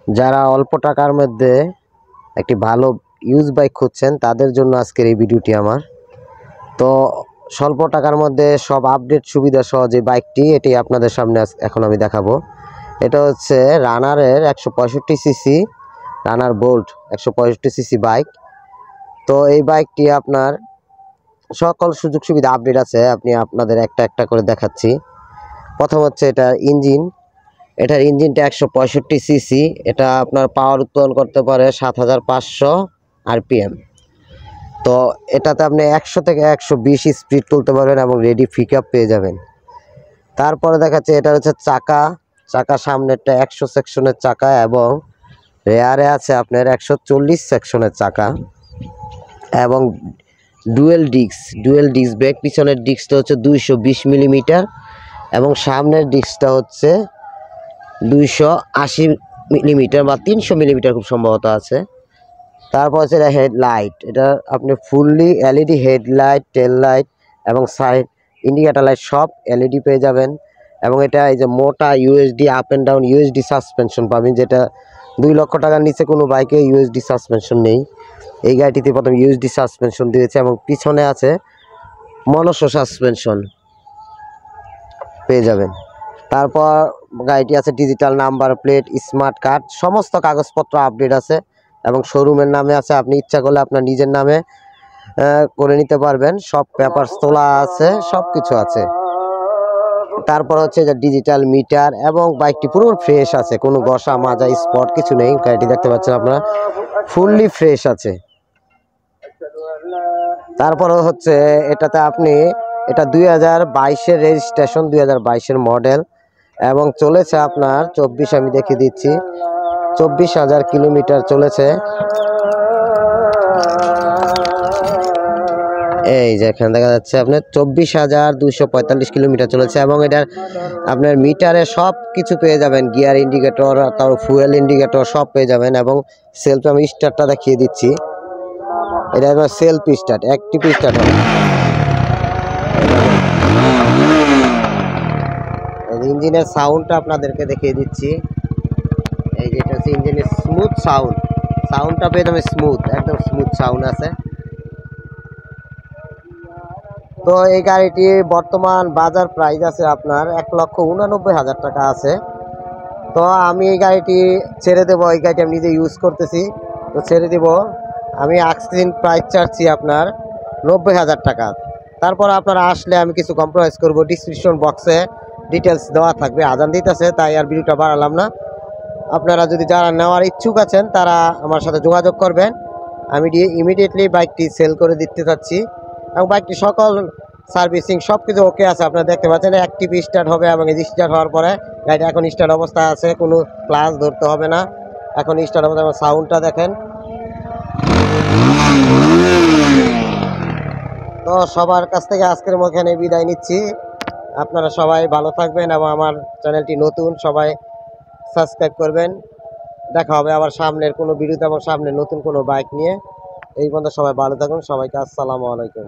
যারা অল্প টাকার মধ্যে একটি ভালো ইউজ বাইক খুঁজছেন তাদের জন্য আজকের এই ভিডিওটি আমার। তো স্বল্প টাকার মধ্যে সব আপডেট সুবিধা সহ যে বাইকটি এটি আপনাদের সামনে এখন আমি দেখাবো। এটা হচ্ছে রানারের 165 সিসি রানার বোল্ট 165 সিসি বাইক। তো এই বাইকটি আপনার সকল সুযোগ সুবিধা আপডেট আছে, আপনাদের একটা একটা করে দেখাচ্ছি। প্রথম হচ্ছে এটার ইঞ্জিন। এটার ইঞ্জিনটা 165 সিসি। এটা আপনার পাওয়ার উৎপাদন করতে পারে 7500 আরপিএম। তো এটাতে আপনি 100 থেকে 120 স্পিড তুলতে পারবেন এবং রেডি পিক আপ পেয়ে যাবেন। তারপরে দেখাচ্ছে এটা হচ্ছে চাকা সামনেরটা 100 সেকশনের চাকা এবং রেয়ারে আছে আপনার 140 সেকশনের চাকা এবং ডুয়েল ডিস্ক ব্রেক। পিছনের ডিস্কটা হচ্ছে 220 মিলিমিটার এবং সামনের ডিস্কটা হচ্ছে 280 মিলিমিটার বা 300 মিলিমিটার খুব সম্ভবত আছে। তারপর হচ্ছে এটা হেডলাইট। এটা আপনি ফুললি এলইডি হেডলাইট, টেল লাইট এবং সাইড ইন্ডিকেটার লাইট সব এলইডি পেয়ে যাবেন। এবং এটা এই যে মোটা USD up and down USD suspension পাবেন, যেটা 2 লক্ষ টাকার নিচে কোনো বাইকে ইউএসডি সাসপেনশন নেই। এই গাড়িটিতে প্রথম ইউএসডি সাসপেনশন দিয়েছে এবং পিছনে আছে মনোসো সাসপেনশন পেয়ে যাবেন। তারপর গাড়িটি আছে digital number plate, smart card, সমস্ত কাগজপত্র আপডেট আছে এবং শোরুমের নামে আছে। আপনি ইচ্ছা করলে আপনার নিজের নামে করে নিতে পারবেন। সব পেপারস তোলা আছে, সব কিছু আছে। তারপর হচ্ছে যে ডিজিটাল মিটার এবং বাইকটি পুরো ফ্রেশ আছে, কোনো ঘষা মাজা স্পট কিছু নেই। গাড়িটি দেখতে পাচ্ছেন আপনারা ফুললি ফ্রেশ আছে। তারপর হচ্ছে এটাতে আপনি এটা 2022-এর রেজিস্ট্রেশন, 2022-এর মডেল এবং চলেছে আপনার 24, আমি দেখিয়ে দিচ্ছি 24,000 কিলোমিটার চলেছে। এই যে এখানে দেখা যাচ্ছে আপনার 24,245 কিলোমিটার চলেছে এবং এটার আপনার মিটারে সব কিছু পেয়ে যাবেন, গিয়ার ইন্ডিকেটর, তারপর ফুয়েল ইন্ডিকেটর সব পেয়ে যাবেন এবং সেলফ আমি স্টার্টটা দেখিয়ে দিচ্ছি। এটা একবার সেলফ স্টার্ট, অ্যাক্টিভ স্টার্ট হবে। ইঞ্জিনের সাউন্ডটা আপনাদেরকে দেখিয়ে দিচ্ছি। এই যে এটা হচ্ছে ইঞ্জিনের স্মুথ সাউন্ডটা পেয়ে যাবে, একদম স্মুথ সাউন্ড আছে। তো এই গাড়িটি বর্তমান বাজার প্রাইস আছে আপনার 1,89,000 টাকা আছে। তো আমি এই গাড়িটি ছেড়ে দেবো, এই গাড়িটি আমি নিজে ইউজ করতেছি, তো ছেড়ে দেব। আমি আস্কিং প্রাইস চাচ্ছি আপনার 90,000 টাকা। তারপর আপনারা আসলে আমি কিছু কম্প্রোমাইজ করব। ডিসক্রিপশন বক্সে ডিটেলস দেওয়া থাকবে। আজান দিতেছে তাই আর ভিডিওটা বাড়ালাম না। আপনারা যদি যারা নেওয়ার ইচ্ছুক আছেন তারা আমার সাথে যোগাযোগ করবেন। আমি ইমিডিয়েটলি বাইকটি সেল করে দিতে চাচ্ছি এবং বাইকটি সকল সার্ভিসিং সব কিছু ওকে আছে। আপনারা দেখতে পাচ্ছেন অ্যাক্টিভ স্টার্ট হবে এবং স্টার্ট হওয়ার পরে গাড়িটা এখন স্টার্ট অবস্থায় আছে, কোনো ক্লাচ ধরতে হবে না, এখন স্টার্ট অবস্থা। এবং সাউন্ডটা দেখেন। তো সবার কাছ থেকে আজকের মধ্যে বিদায় নিচ্ছি। আপনারা সবাই ভালো থাকবেন এবং আমার চ্যানেলটি নতুন, সবাই সাবস্ক্রাইব করবেন। দেখা হবে আবার সামনের কোনো ভিডিওতে এবং সামনে নতুন কোনো বাইক নিয়ে। এই পর্যন্ত সবাই ভালো থাকুন। সবাইকে আসসালামু আলাইকুম।